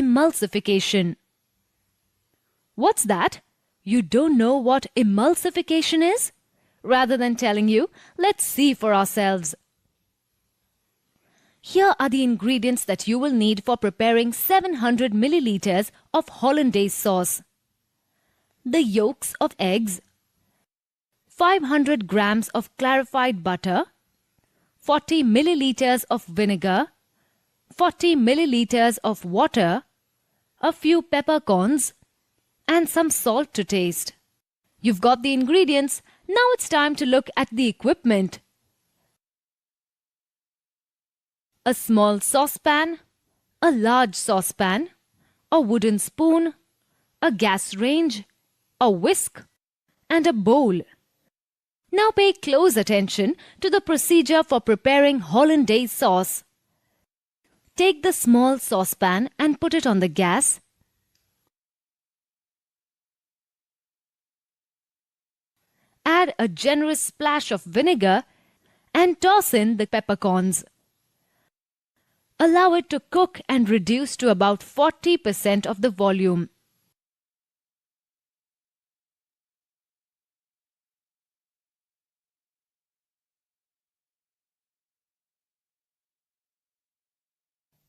emulsification. What's that? You don't know what emulsification is? Rather than telling you, let's see for ourselves. Here are the ingredients that you will need for preparing 700 milliliters of hollandaise sauce. The yolks of eggs, 500 grams of clarified butter, 40 milliliters of vinegar, 40 milliliters of water, a few peppercorns, and some salt to taste. You've got the ingredients. Now it's time to look at the equipment. A small saucepan, a large saucepan, a wooden spoon, a gas range, a whisk, and a bowl. Now pay close attention to the procedure for preparing hollandaise sauce. Take the small saucepan and put it on the gas. Add a generous splash of vinegar and toss in the peppercorns. Allow it to cook and reduce to about 40% of the volume.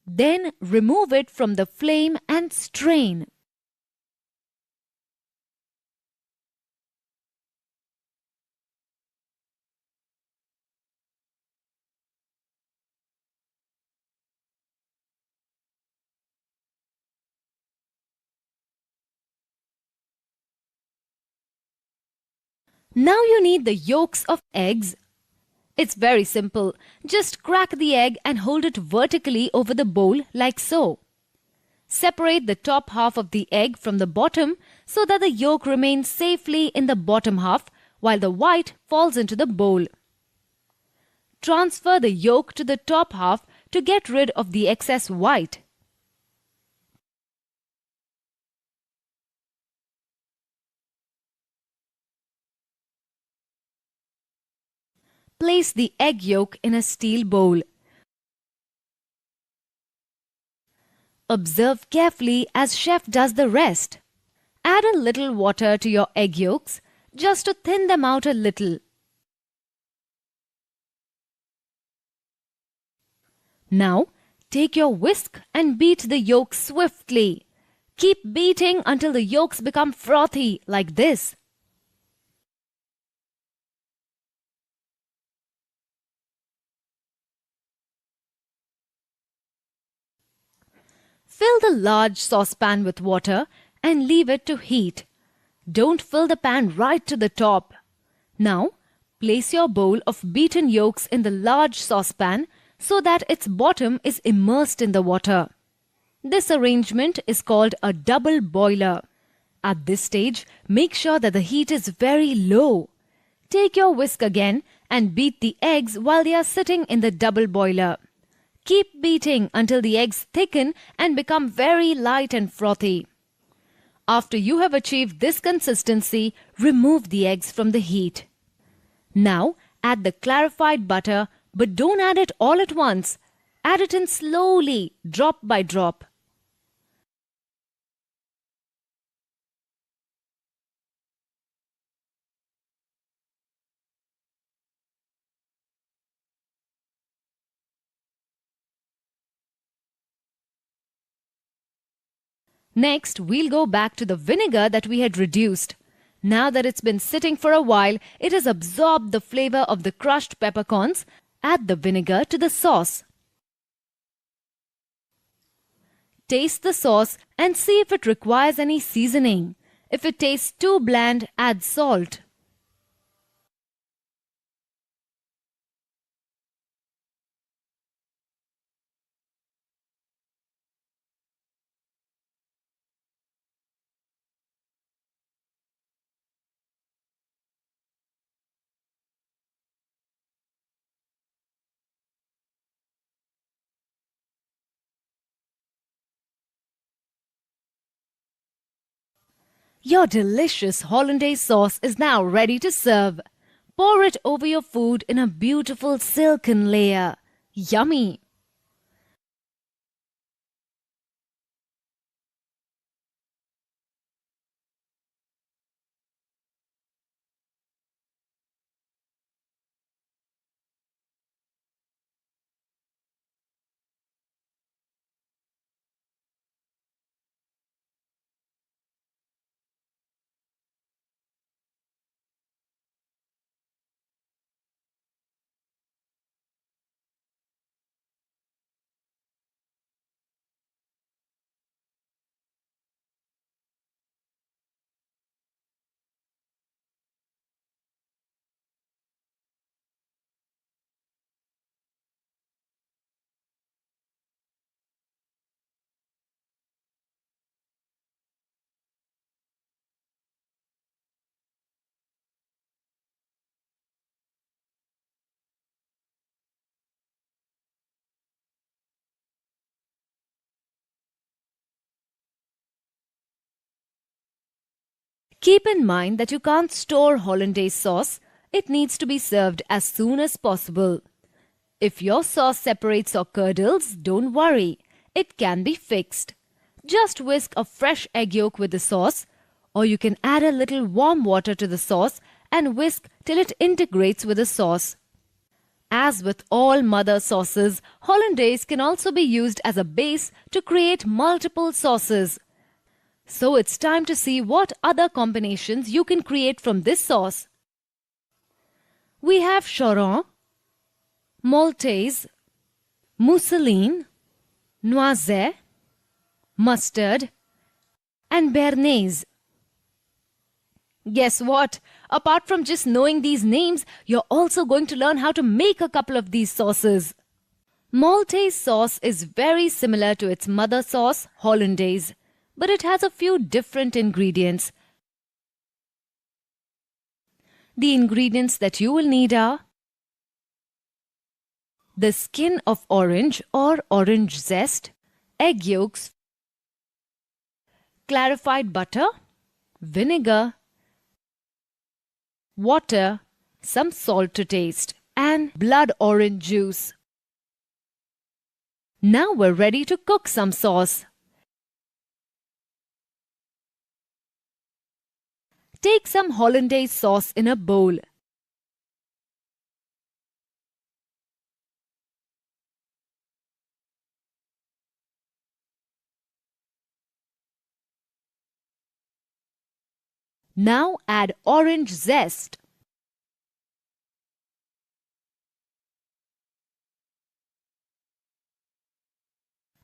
Then remove it from the flame and strain. Now you need the yolks of eggs. It's very simple. Just crack the egg and hold it vertically over the bowl like so. Separate the top half of the egg from the bottom so that the yolk remains safely in the bottom half while the white falls into the bowl. Transfer the yolk to the top half to get rid of the excess white. Place the egg yolk in a steel bowl. Observe carefully as chef does the rest. Add a little water to your egg yolks just to thin them out a little. Now, take your whisk and beat the yolks swiftly. Keep beating until the yolks become frothy like this. Fill the large saucepan with water and leave it to heat. Don't fill the pan right to the top. Now, place your bowl of beaten yolks in the large saucepan so that its bottom is immersed in the water. This arrangement is called a double boiler. At this stage, make sure that the heat is very low. Take your whisk again and beat the eggs while they are sitting in the double boiler. Keep beating until the eggs thicken and become very light and frothy. After you have achieved this consistency, remove the eggs from the heat. Now, add the clarified butter, but don't add it all at once. Add it in slowly, drop by drop. Next, we'll go back to the vinegar that we had reduced. Now that it's been sitting for a while, it has absorbed the flavor of the crushed peppercorns. Add the vinegar to the sauce. Taste the sauce and see if it requires any seasoning. If it tastes too bland, add salt. Your delicious hollandaise sauce is now ready to serve. Pour it over your food in a beautiful silken layer. Yummy! Keep in mind that you can't store hollandaise sauce. It needs to be served as soon as possible. If your sauce separates or curdles, don't worry. It can be fixed. Just whisk a fresh egg yolk with the sauce, or you can add a little warm water to the sauce and whisk till it integrates with the sauce. As with all mother sauces, hollandaise can also be used as a base to create multiple sauces. So it's time to see what other combinations you can create from this sauce. We have Choron, Maltaise, mousseline, noisette, mustard, and béarnaise. Guess what? Apart from just knowing these names, you're also going to learn how to make a couple of these sauces. Maltaise sauce is very similar to its mother sauce, hollandaise, but it has a few different ingredients. The ingredients that you will need are the skin of orange or orange zest, egg yolks, clarified butter, vinegar, water, some salt to taste, and blood orange juice. Now we're ready to cook some sauce. Take some hollandaise sauce in a bowl. Now add orange zest.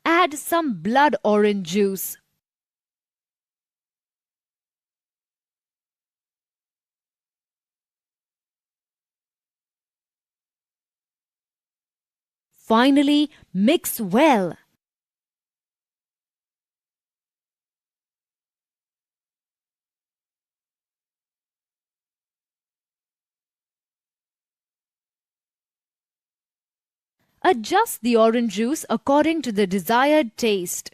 Add some blood orange juice. Finally, mix well. Adjust the orange juice according to the desired taste.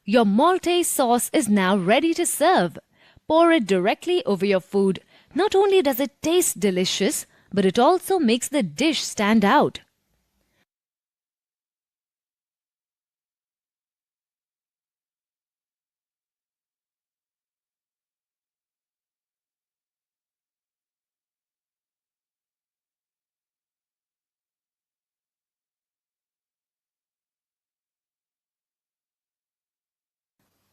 Your Maltaise sauce is now ready to serve. Pour it directly over your food. Not only does it taste delicious, but it also makes the dish stand out.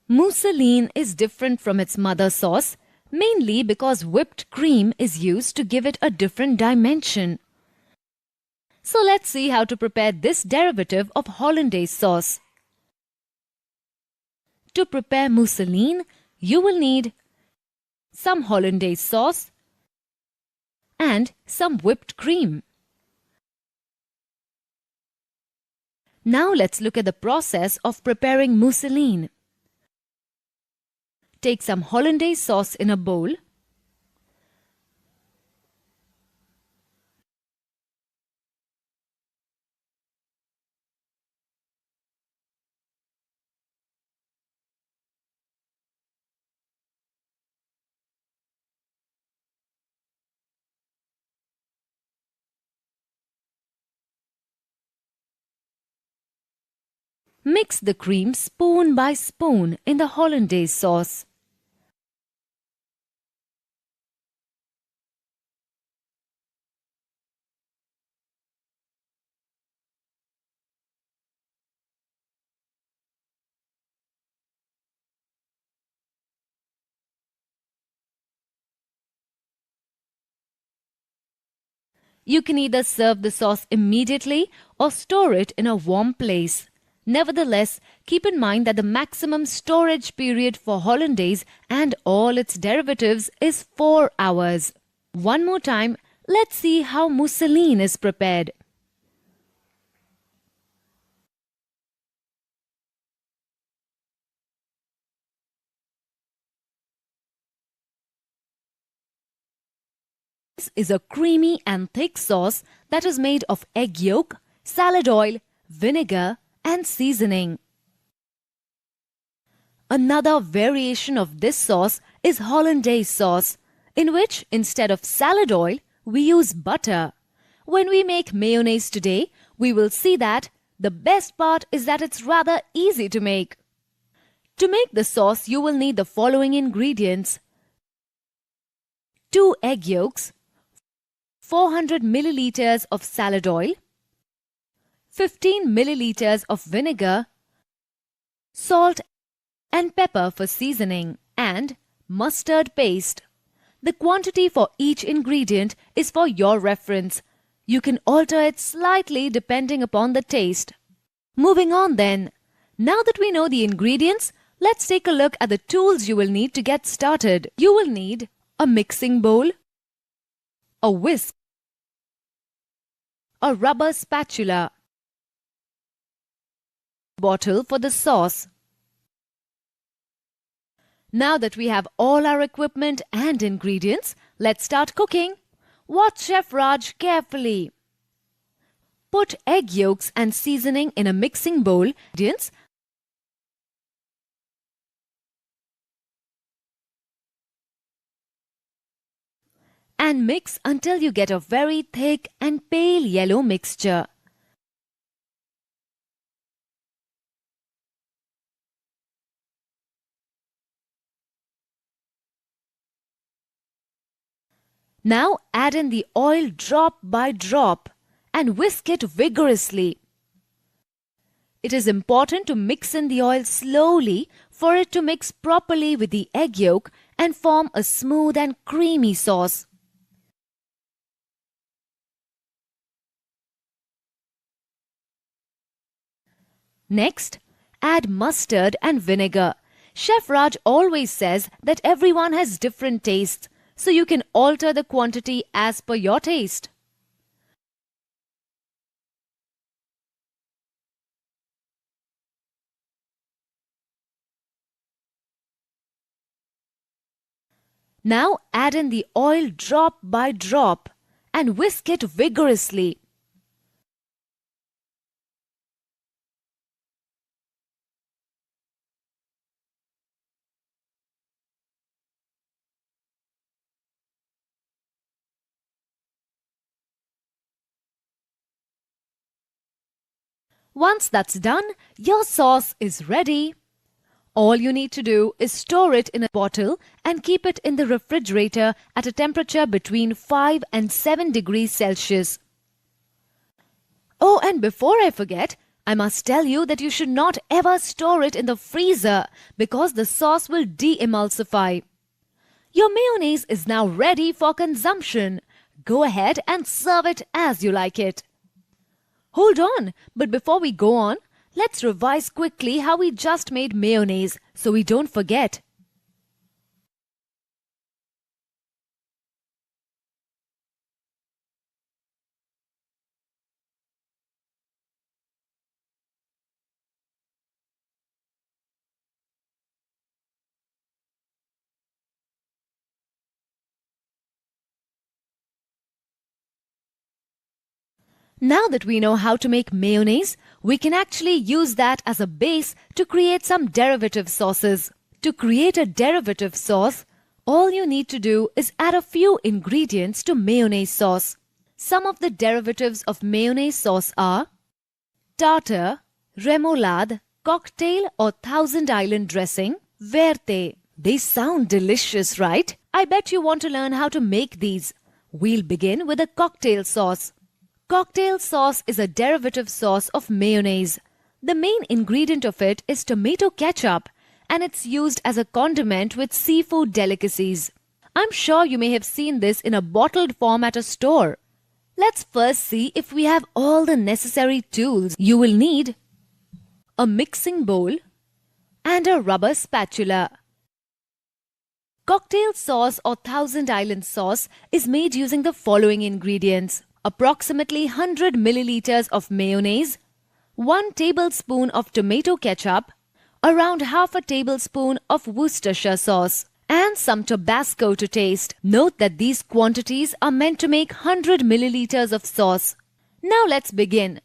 Mousseline is different from its mother sauce, mainly because whipped cream is used to give it a different dimension. So let's see how to prepare this derivative of hollandaise sauce. To prepare mousseline, you will need some hollandaise sauce and some whipped cream. Now let's look at the process of preparing mousseline. Take some hollandaise sauce in a bowl. Mix the cream spoon by spoon in the hollandaise sauce. You can either serve the sauce immediately or store it in a warm place. Nevertheless, keep in mind that the maximum storage period for hollandaise and all its derivatives is 4 hours. One more time, let's see how mousseline is prepared. This is a creamy and thick sauce that is made of egg yolk, salad oil, vinegar, and seasoning. Another variation of this sauce is hollandaise sauce, in which instead of salad oil, we use butter. When we make mayonnaise today, we will see that the best part is that it's rather easy to make. To make the sauce, you will need the following ingredients: 2 egg yolks, 400 milliliters of salad oil, 15 milliliters of vinegar, salt and pepper for seasoning, and mustard paste. The quantity for each ingredient is for your reference. You can alter it slightly depending upon the taste. Moving on then. Now that we know the ingredients, let's take a look at the tools you will need to get started. You will need a mixing bowl, a whisk, a rubber spatula, bottle for the sauce. Now that we have all our equipment and ingredients, let's start cooking. Watch Chef Raj carefully. Put egg yolks and seasoning in a mixing bowl. And mix until you get a very thick and pale yellow mixture. Now add in the oil drop by drop and whisk it vigorously. It is important to mix in the oil slowly for it to mix properly with the egg yolk and form a smooth and creamy sauce. Next, add mustard and vinegar. Chef Raj always says that everyone has different tastes, so you can alter the quantity as per your taste. Now add in the oil drop by drop and whisk it vigorously. Once that's done, your sauce is ready. All you need to do is store it in a bottle and keep it in the refrigerator at a temperature between 5 and 7 degrees Celsius. Oh, and before I forget, I must tell you that you should not ever store it in the freezer because the sauce will de-emulsify. Your mayonnaise is now ready for consumption. Go ahead and serve it as you like it. Hold on, but before we go on, let's revise quickly how we just made mayonnaise so we don't forget. Now that we know how to make mayonnaise, we can actually use that as a base to create some derivative sauces. To create a derivative sauce, all you need to do is add a few ingredients to mayonnaise sauce. Some of the derivatives of mayonnaise sauce are tartar, remoulade, cocktail or Thousand Island dressing, verte. They sound delicious, right? I bet you want to learn how to make these. We'll begin with a cocktail sauce. Cocktail sauce is a derivative sauce of mayonnaise. The main ingredient of it is tomato ketchup, and it's used as a condiment with seafood delicacies. I'm sure you may have seen this in a bottled form at a store. Let's first see if we have all the necessary tools. You will need a mixing bowl and a rubber spatula. Cocktail sauce or Thousand Island sauce is made using the following ingredients: approximately 100 milliliters of mayonnaise, 1 tablespoon of tomato ketchup, around half a tablespoon of Worcestershire sauce, and some Tabasco to taste. Note that these quantities are meant to make 100 milliliters of sauce. Now let's begin.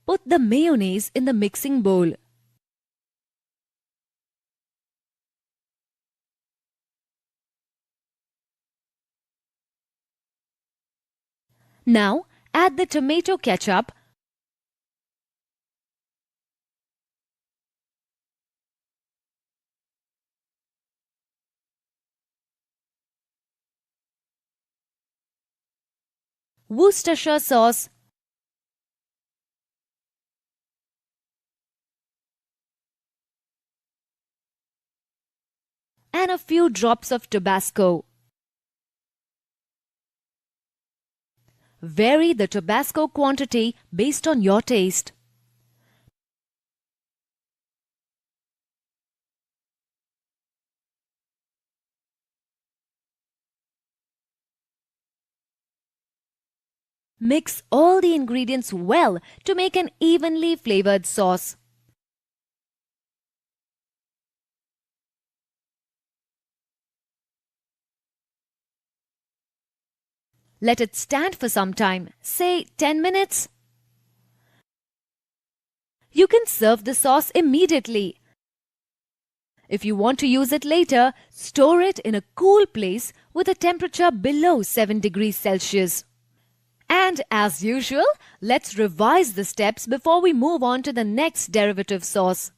Put the mayonnaise in the mixing bowl. Now add the tomato ketchup Worcestershire sauce and a few drops of Tabasco. Vary the Tabasco quantity based on your taste. Mix all the ingredients well to make an evenly flavored sauce. Let it stand for some time, say 10 minutes. You can serve the sauce immediately. If you want to use it later, store it in a cool place with a temperature below 7 degrees Celsius. And as usual, let's revise the steps before we move on to the next derivative sauce.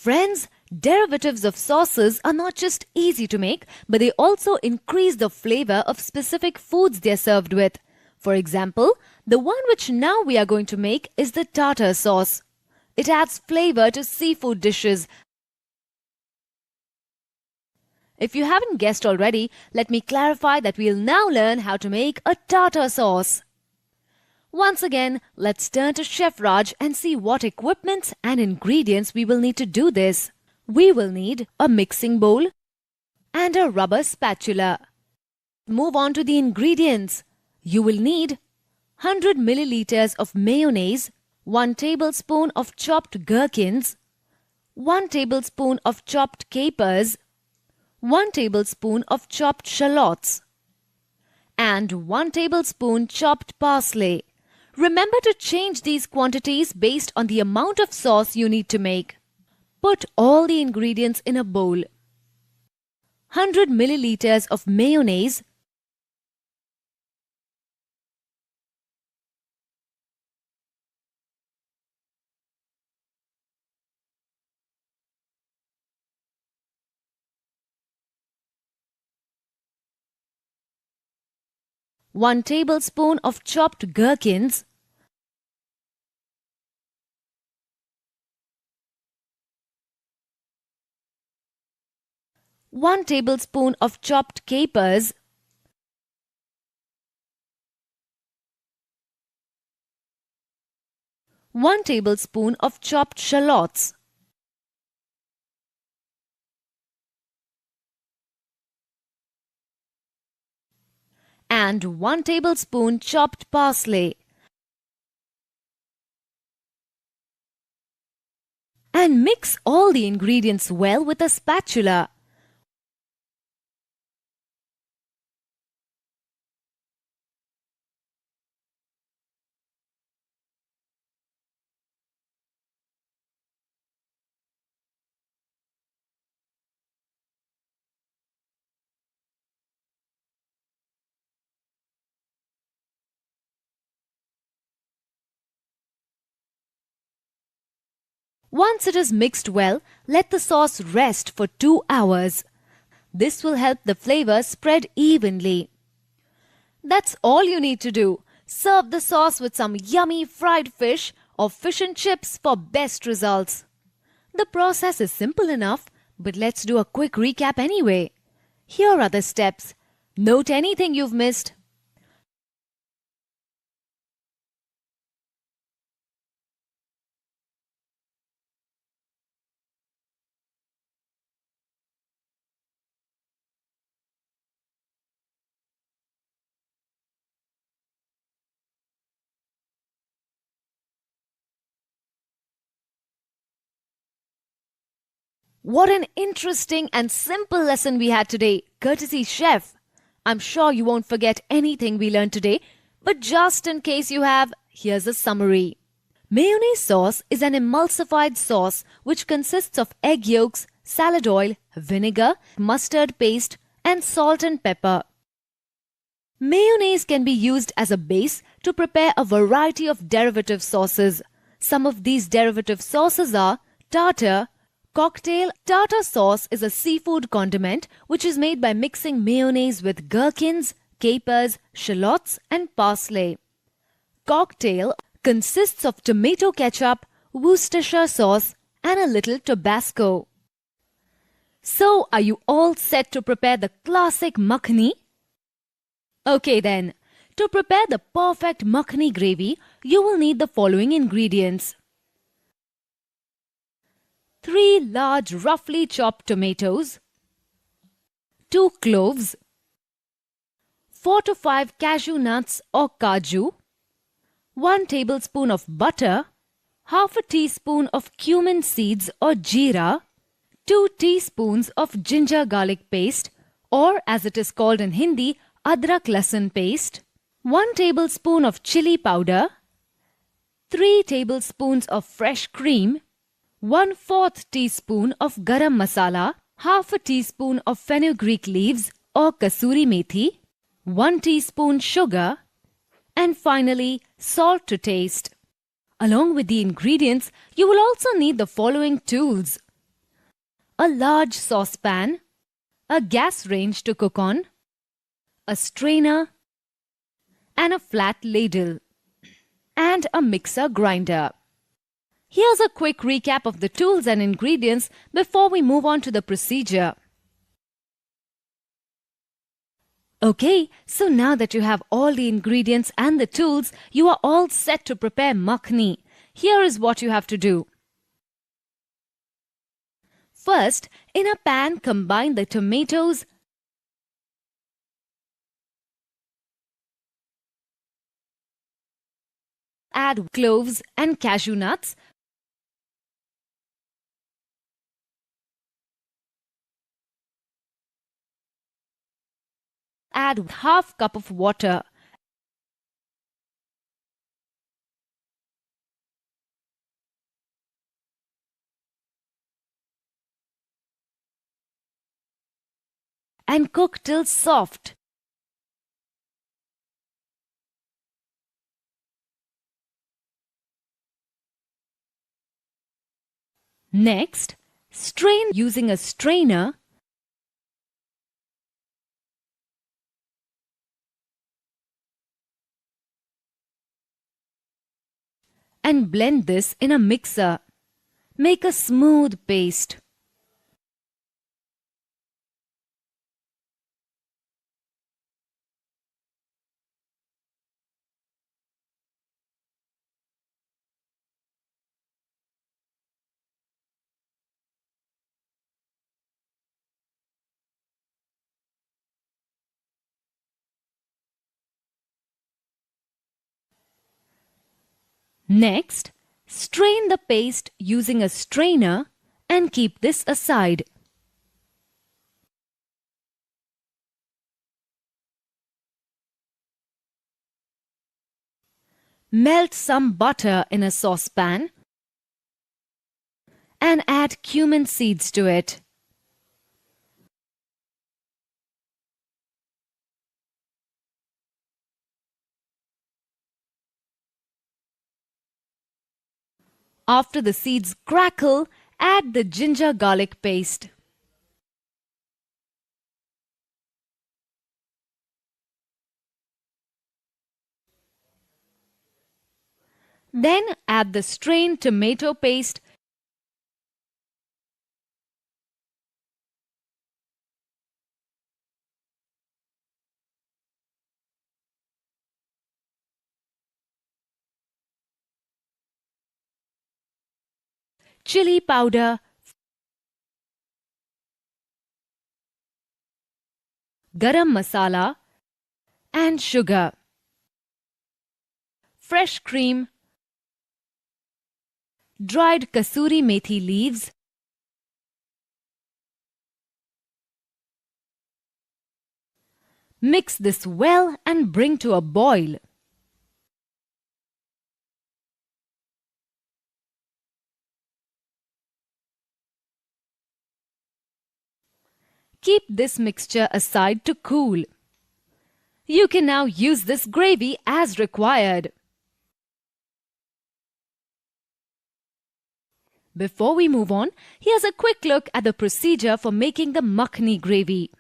Friends, derivatives of sauces are not just easy to make, but they also increase the flavor of specific foods they are served with. For example, the one which now we are going to make is the tartar sauce. It adds flavor to seafood dishes. If you haven't guessed already, let me clarify that we'll now learn how to make a tartar sauce. Once again, let's turn to Chef Raj and see what equipment and ingredients we will need to do this. We will need a mixing bowl and a rubber spatula. Move on to the ingredients. You will need 100 milliliters of mayonnaise, 1 tablespoon of chopped gherkins, 1 tablespoon of chopped capers, 1 tablespoon of chopped shallots, and 1 tablespoon chopped parsley. Remember to change these quantities based on the amount of sauce you need to make. Put all the ingredients in a bowl. 100 milliliters of mayonnaise, 1 tablespoon of chopped gherkins, 1 tablespoon of chopped capers, 1 tablespoon of chopped shallots, and 1 tablespoon chopped parsley. And mix all the ingredients well with a spatula. Once it is mixed well, let the sauce rest for 2 hours. This will help the flavor spread evenly. That's all you need to do. Serve the sauce with some yummy fried fish or fish and chips for best results. The process is simple enough, but let's do a quick recap anyway. Here are the steps. Note anything you've missed. What an interesting and simple lesson we had today, courtesy chef. I'm sure you won't forget anything we learned today, but just in case you have, here's a summary. Mayonnaise sauce is an emulsified sauce which consists of egg yolks, salad oil, vinegar, mustard paste, and salt and pepper. Mayonnaise can be used as a base to prepare a variety of derivative sauces. Some of these derivative sauces are tartar. Cocktail tartar sauce is a seafood condiment which is made by mixing mayonnaise with gherkins, capers, shallots, and parsley. Cocktail consists of tomato ketchup, Worcestershire sauce, and a little Tabasco. So, are you all set to prepare the classic makhani? Okay then, to prepare the perfect makhani gravy, you will need the following ingredients. 3 large roughly chopped tomatoes, 2 cloves, 4 to 5 cashew nuts or kaju, 1 tablespoon of butter, half a teaspoon of cumin seeds or jeera, 2 teaspoons of ginger garlic paste, or as it is called in Hindi, adrak lasan paste, 1 tablespoon of chili powder, 3 tablespoons of fresh cream, 1/4 teaspoon of garam masala, half a teaspoon of fenugreek leaves or kasuri methi, 1 teaspoon sugar, and finally salt to taste. Along with the ingredients, you will also need the following tools: a large saucepan, a gas range to cook on, a strainer, and a flat ladle, and a mixer grinder. Here's a quick recap of the tools and ingredients before we move on to the procedure. Okay, so now that you have all the ingredients and the tools, you are all set to prepare makhani. Here is what you have to do. First, in a pan, combine the tomatoes, add cloves and cashew nuts, add half cup of water. And cook till soft. Next, strain using a strainer and blend this in a mixer. Make a smooth paste. Next, strain the paste using a strainer and keep this aside. Melt some butter in a saucepan and add cumin seeds to it. After the seeds crackle, add the ginger garlic paste. Then add the strained tomato paste, chili powder, garam masala, and sugar. Fresh cream, dried kasuri methi leaves, Mix this well and bring to a boil. Keep this mixture aside to cool. You can now use this gravy as required. Before we move on, here's a quick look at the procedure for making the makhani gravy.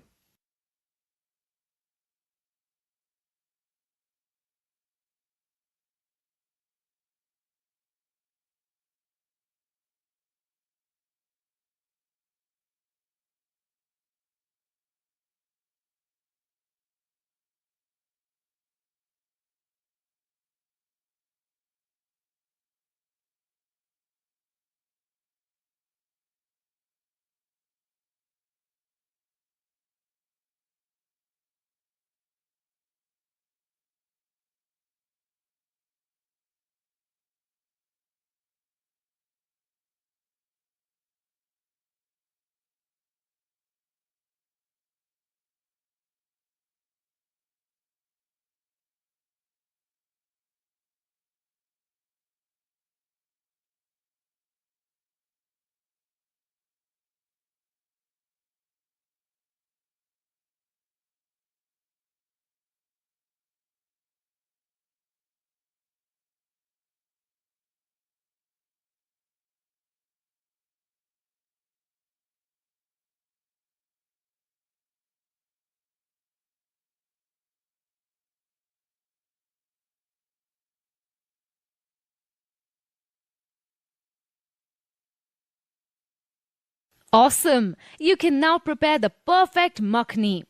Awesome! You can now prepare the perfect makhani.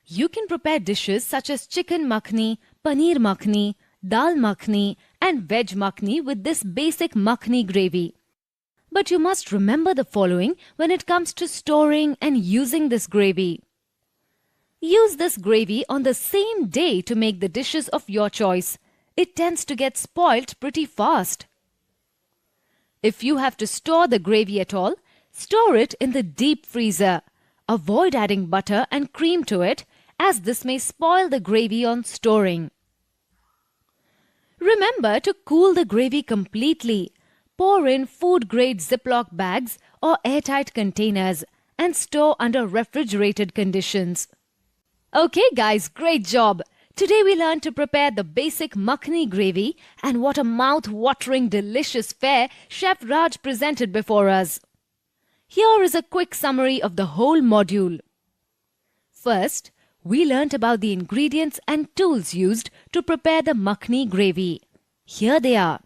You can prepare dishes such as chicken makhani, paneer makhani, dal makhani and veg makhani with this basic makhani gravy. But you must remember the following when it comes to storing and using this gravy. Use this gravy on the same day to make the dishes of your choice. It tends to get spoilt pretty fast. If you have to store the gravy at all, store it in the deep freezer. Avoid adding butter and cream to it, as this may spoil the gravy on storing. Remember to cool the gravy completely. Pour in food-grade Ziploc bags or airtight containers and store under refrigerated conditions. Okay guys, great job! Today we learned to prepare the basic makhani gravy, and what a mouth-watering delicious fare Chef Raj presented before us. Here is a quick summary of the whole module. First, we learnt about the ingredients and tools used to prepare the makhani gravy. Here they are.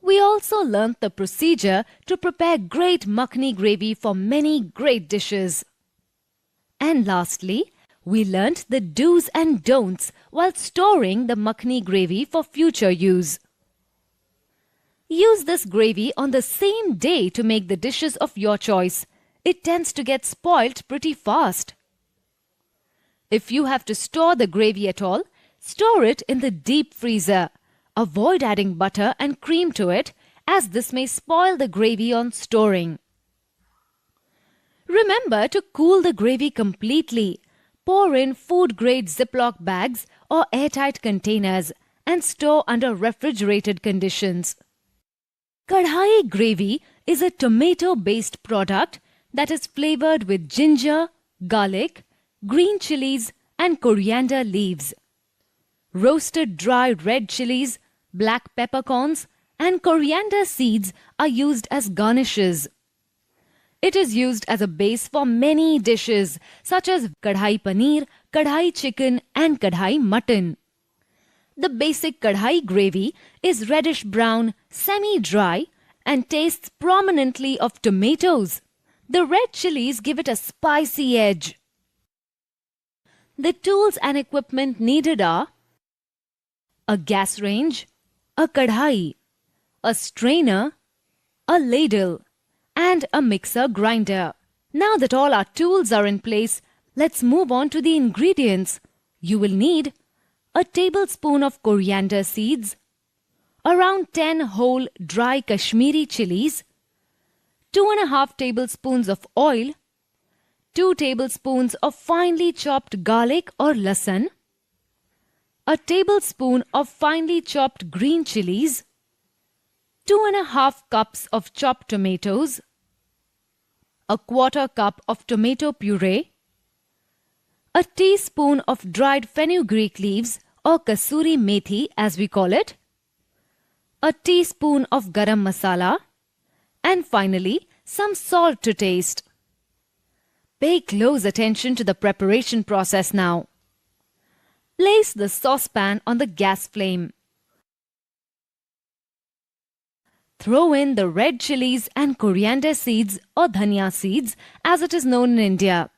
We also learnt the procedure to prepare great makhani gravy for many great dishes. And lastly, we learnt the do's and don'ts while storing the makhani gravy for future use. Use this gravy on the same day to make the dishes of your choice. It tends to get spoilt pretty fast. If you have to store the gravy at all, store it in the deep freezer. Avoid adding butter and cream to it, as this may spoil the gravy on storing. Remember to cool the gravy completely. Pour in food-grade Ziploc bags or airtight containers and store under refrigerated conditions. Kadhai gravy is a tomato-based product that is flavored with ginger, garlic, green chilies and coriander leaves. Roasted dry red chilies, black peppercorns and coriander seeds are used as garnishes. It is used as a base for many dishes such as kadhai paneer, kadhai chicken and kadhai mutton. The basic kadhai gravy is reddish brown, semi-dry and tastes prominently of tomatoes. The red chilies give it a spicy edge. The tools and equipment needed are a gas range, a kadhai, a strainer, a ladle and a mixer grinder. Now that all our tools are in place, let's move on to the ingredients. You will need a tablespoon of coriander seeds, around 10 whole dry Kashmiri chilies, 2.5 tablespoons of oil, 2 tablespoons of finely chopped garlic or lasan, a tablespoon of finely chopped green chilies, 2.5 cups of chopped tomatoes, a quarter cup of tomato puree, a teaspoon of dried fenugreek leaves or kasuri methi as we call it, a teaspoon of garam masala, and finally some salt to taste. Pay close attention to the preparation process now. Place the saucepan on the gas flame. Throw in the red chilies and coriander seeds or dhania seeds as it is known in India.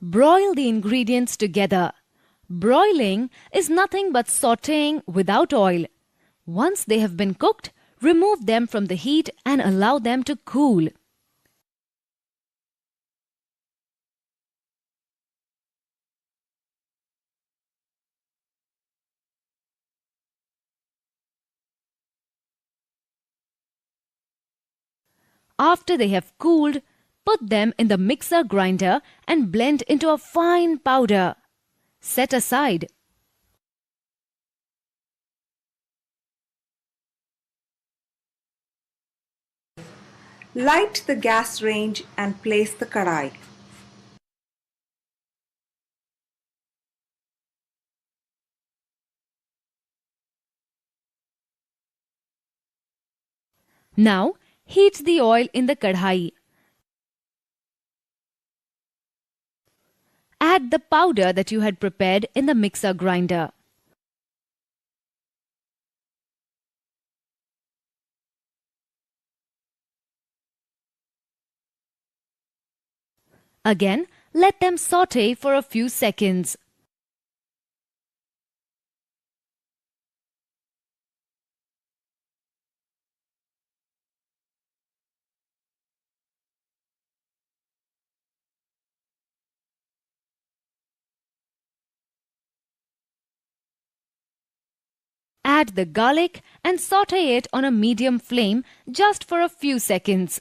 Broil the ingredients together. Broiling is nothing but sautéing without oil. Once they have been cooked, remove them from the heat and allow them to cool. After they have cooled, put them in the mixer grinder and blend into a fine powder. Set aside. Light the gas range and place the kadai. Now, heat the oil in the kadhai. Add the powder that you had prepared in the mixer grinder. Again, let them saute for a few seconds. Add the garlic and saute it on a medium flame just for a few seconds.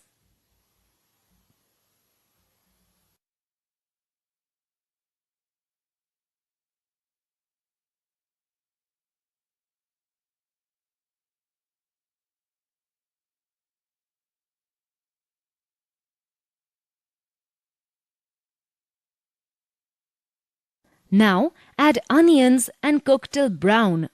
Now add onions and cook till brown.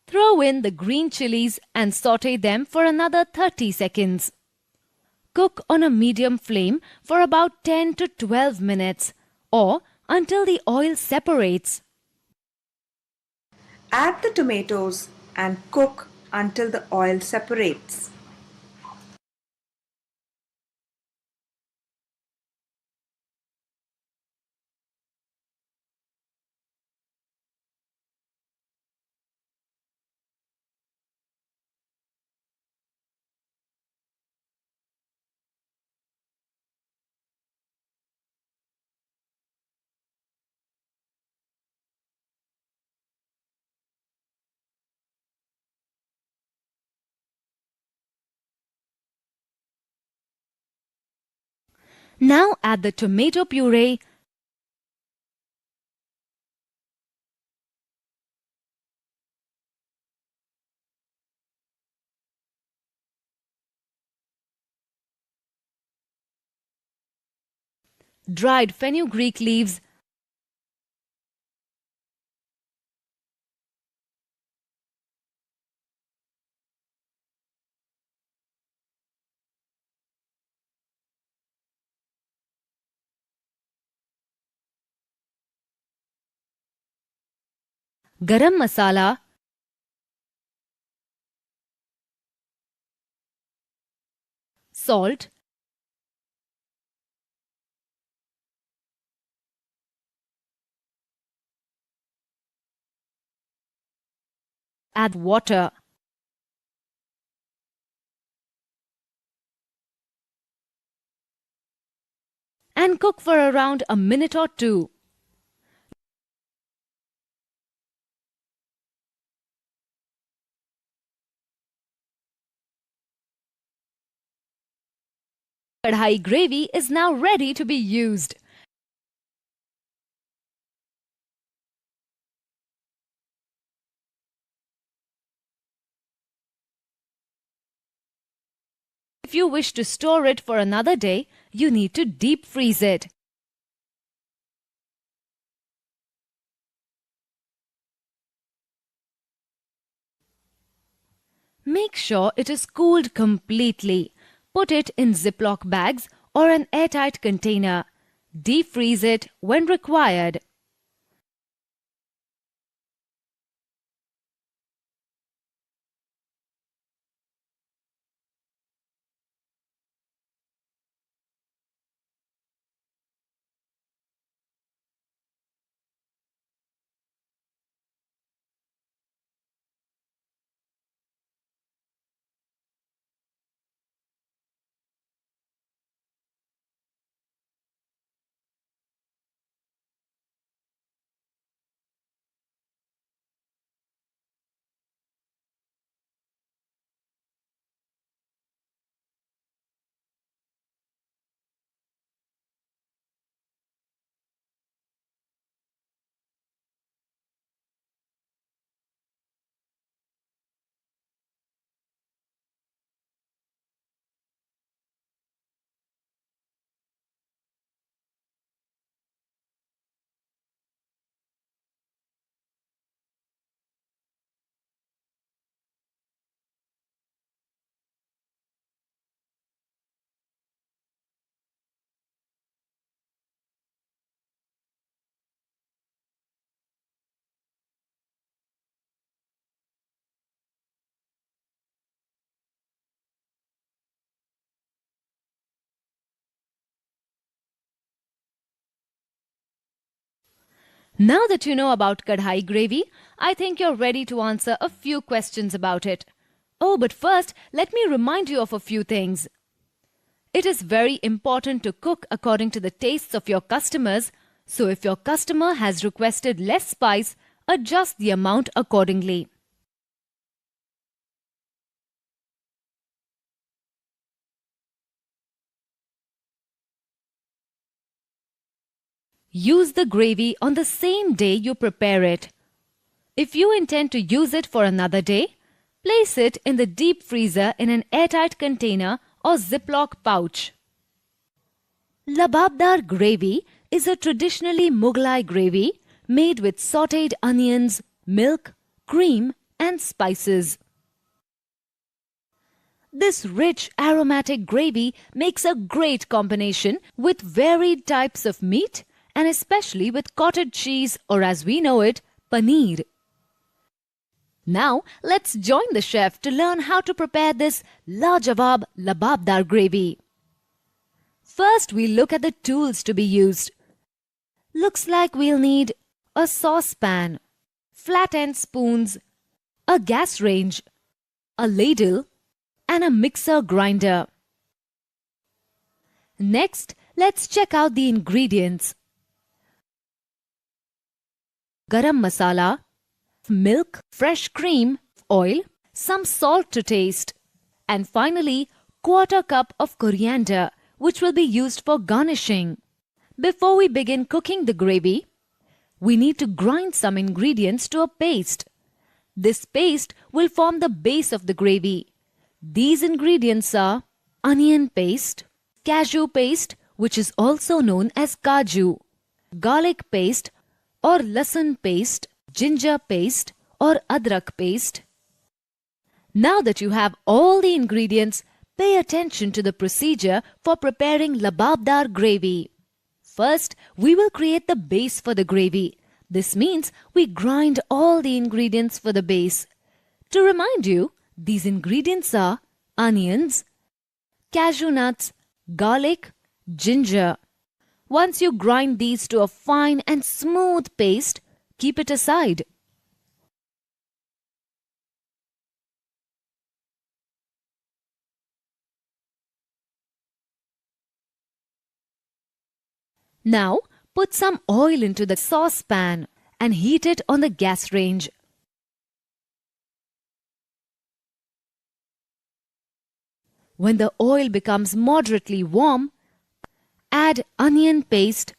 Throw in the green chilies and saute them for another 30 seconds. Cook on a medium flame for about 10 to 12 minutes or until the oil separates. Add the tomatoes and cook until the oil separates. Now add the tomato puree, dried fenugreek leaves, garam masala, salt, add water. And cook for around a minute or two. Kadhai gravy is now ready to be used. If you wish to store it for another day, you need to deep freeze it. Make sure it is cooled completely. Put it in Ziploc bags or an airtight container. Deep freeze it when required. Now that you know about kadhai gravy, I think you're ready to answer a few questions about it. Oh, but first, let me remind you of a few things. It is very important to cook according to the tastes of your customers, so if your customer has requested less spice, adjust the amount accordingly. Use the gravy on the same day you prepare it. If you intend to use it for another day, place it in the deep freezer in an airtight container or Ziploc pouch. Lababdar gravy is a traditionally Mughlai gravy made with sautéed onions, milk, cream and spices. This rich aromatic gravy makes a great combination with varied types of meat and especially with cottage cheese, or as we know it, paneer. Now let's join the chef to learn how to prepare this lajawab lababdar gravy. First, we'll look at the tools to be used. Looks like we'll need a saucepan, flat end spoons, a gas range, a ladle, and a mixer grinder. Next, let's check out the ingredients. Garam masala, milk, fresh cream, oil, some salt to taste, and finally, quarter cup of coriander, which will be used for garnishing. Before we begin cooking the gravy, we need to grind some ingredients to a paste. This paste will form the base of the gravy. These ingredients are onion paste, cashew paste, which is also known as kaju, garlic paste or lasan paste, ginger paste or adrak paste. Now that you have all the ingredients, pay attention to the procedure for preparing lababdar gravy. First, we will create the base for the gravy. This means we grind all the ingredients for the base. To remind you, these ingredients are onions, cashew nuts, garlic, ginger. Once you grind these to a fine and smooth paste, keep it aside. Now, put some oil into the saucepan and heat it on the gas range. When the oil becomes moderately warm, add onion paste,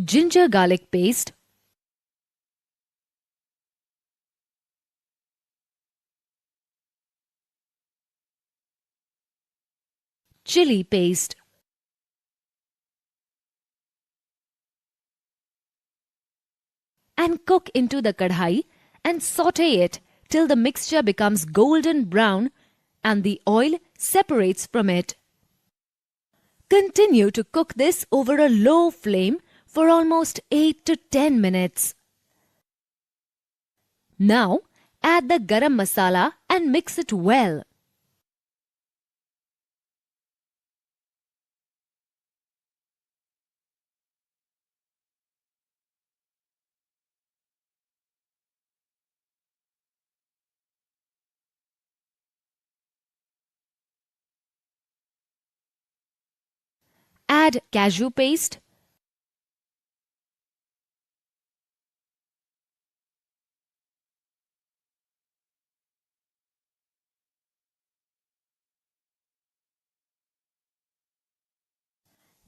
ginger garlic paste, chili paste, and cook into the kadhai and saute it till the mixture becomes golden brown and the oil separates from it. Continue to cook this over a low flame for almost 8 to 10 minutes. Now, add the garam masala and mix it well. Add cashew paste,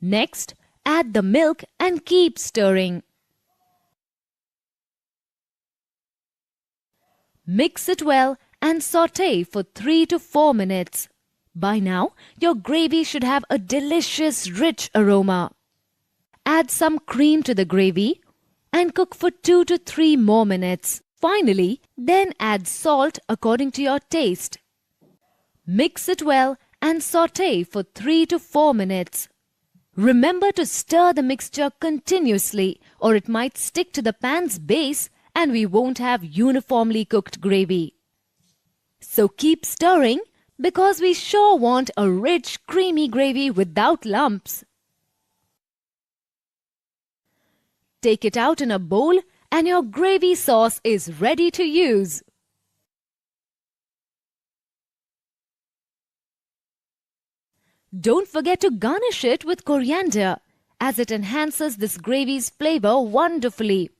next, add the milk and keep stirring. Mix it well and saute for 3 to 4 minutes. By now, your gravy should have a delicious, rich aroma. Add some cream to the gravy and cook for 2 to 3 more minutes. Finally, then add salt according to your taste. Mix it well and saute for 3 to 4 minutes. Remember to stir the mixture continuously or it might stick to the pan's base and we won't have uniformly cooked gravy. So keep stirring because we sure want a rich, creamy gravy without lumps. Take it out in a bowl and your gravy sauce is ready to use. Don't forget to garnish it with coriander as it enhances this gravy's flavor wonderfully.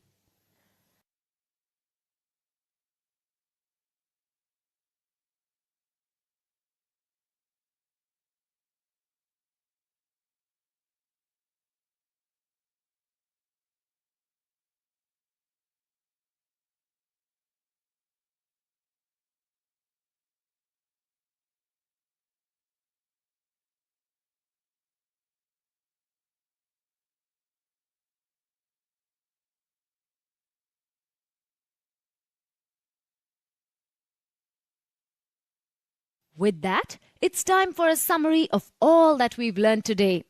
With that, it's time for a summary of all that we've learned today.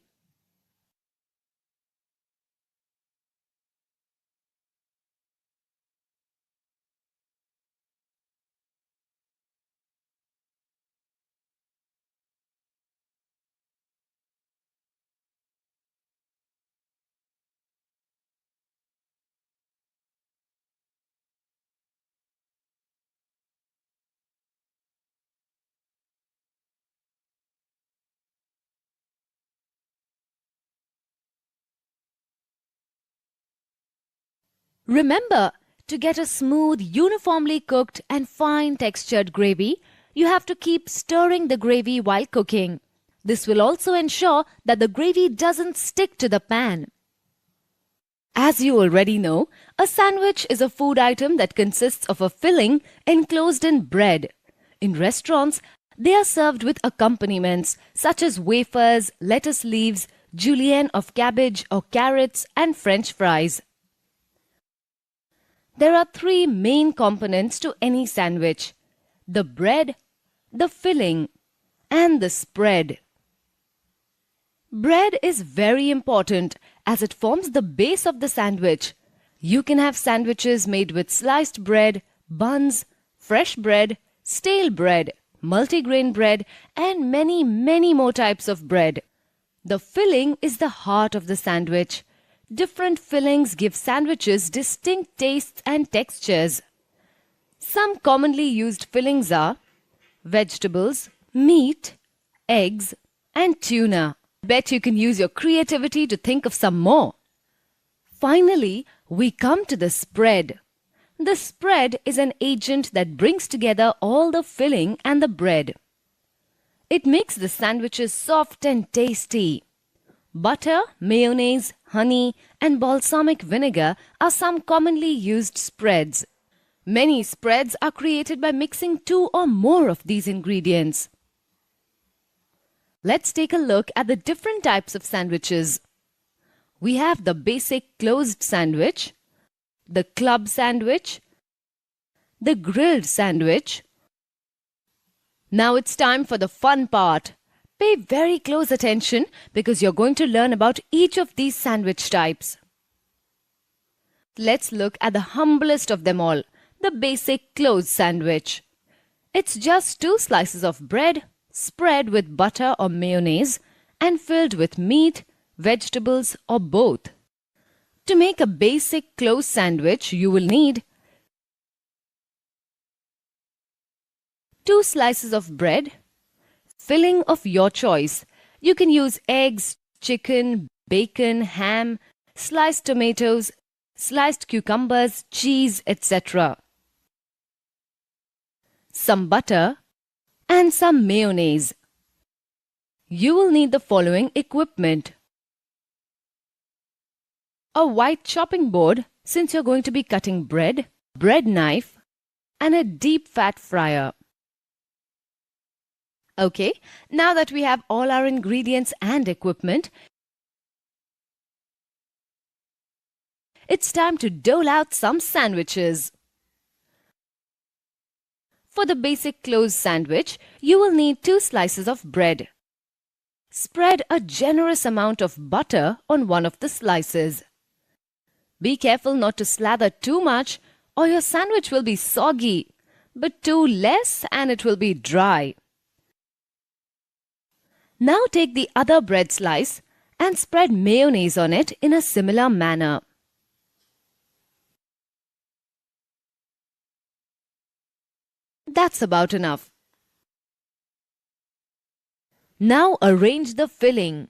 Remember, to get a smooth, uniformly cooked and fine textured gravy, you have to keep stirring the gravy while cooking. This will also ensure that the gravy doesn't stick to the pan. As you already know, a sandwich is a food item that consists of a filling enclosed in bread. In restaurants, they are served with accompaniments such as wafers, lettuce leaves, julienne of cabbage or carrots, and French fries. There are three main components to any sandwich: the bread, the filling, and the spread. Bread is very important as it forms the base of the sandwich. You can have sandwiches made with sliced bread, buns, fresh bread, stale bread, multigrain bread, and many more types of bread. The filling is the heart of the sandwich. Different fillings give sandwiches distinct tastes and textures. Some commonly used fillings are vegetables, meat, eggs, and tuna. Bet you can use your creativity to think of some more. Finally, we come to the spread. The spread is an agent that brings together all the filling and the bread. It makes the sandwiches soft and tasty. Butter, mayonnaise, honey, and balsamic vinegar are some commonly used spreads. Many spreads are created by mixing two or more of these ingredients. Let's take a look at the different types of sandwiches. We have the basic closed sandwich, the club sandwich, the grilled sandwich. Now it's time for the fun part. Pay very close attention because you're going to learn about each of these sandwich types. Let's look at the humblest of them all, the basic closed sandwich. It's just two slices of bread, spread with butter or mayonnaise, and filled with meat, vegetables, or both. To make a basic closed sandwich, you will need 2 slices of bread, filling of your choice. You can use eggs, chicken, bacon, ham, sliced tomatoes, sliced cucumbers, cheese, etc. Some butter and some mayonnaise. You will need the following equipment: a wide chopping board since you're going to be cutting bread, bread knife, and a deep fat fryer. Okay, now that we have all our ingredients and equipment, it's time to dole out some sandwiches. For the basic closed sandwich, you will need 2 slices of bread. Spread a generous amount of butter on one of the slices. Be careful not to slather too much or your sandwich will be soggy, but too less and it will be dry. Now take the other bread slice and spread mayonnaise on it in a similar manner. That's about enough. Now arrange the filling.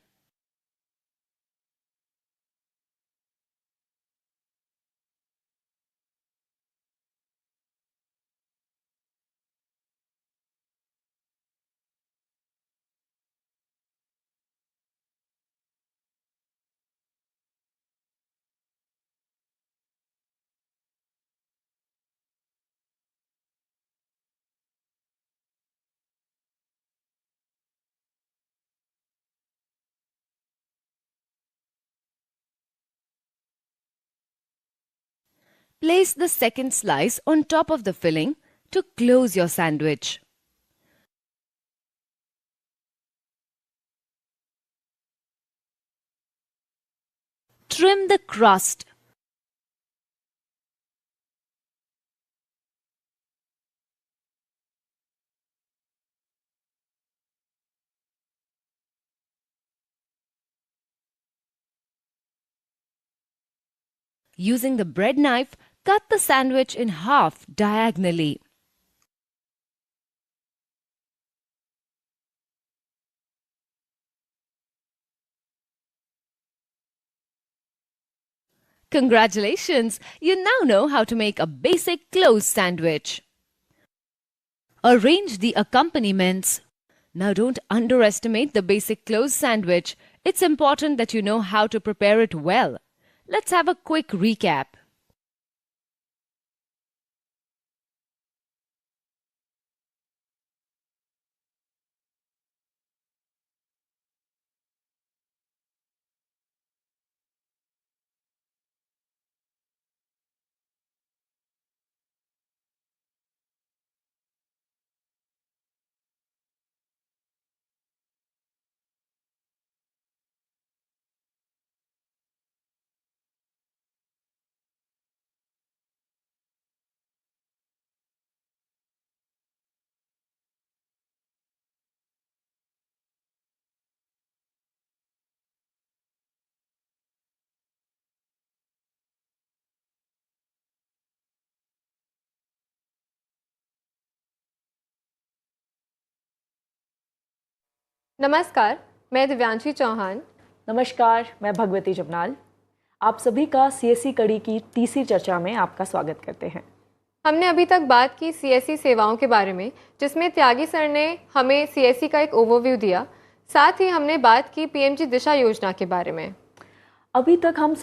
Place the second slice on top of the filling to close your sandwich. Trim the crust. Using the bread knife, cut the sandwich in half diagonally. Congratulations! You now know how to make a basic closed sandwich. Arrange the accompaniments. Now don't underestimate the basic closed sandwich. It's important that you know how to prepare it well. Let's have a quick recap. नमस्कार, मैं दिव्यांशी चौहान। नमस्कार, मैं भगवती जबनाल। आप सभी का CSC कड़ी की तीसरी चर्चा में आपका स्वागत करते हैं। हमने अभी तक बात की सीएससी सेवाओं के बारे में, जिसमें त्यागी सर ने हमें सीएससी का एक ओवरव्यू दिया। साथ ही हमने बात की पीएमजी दिशा योजना के बारे में। अभी तक हम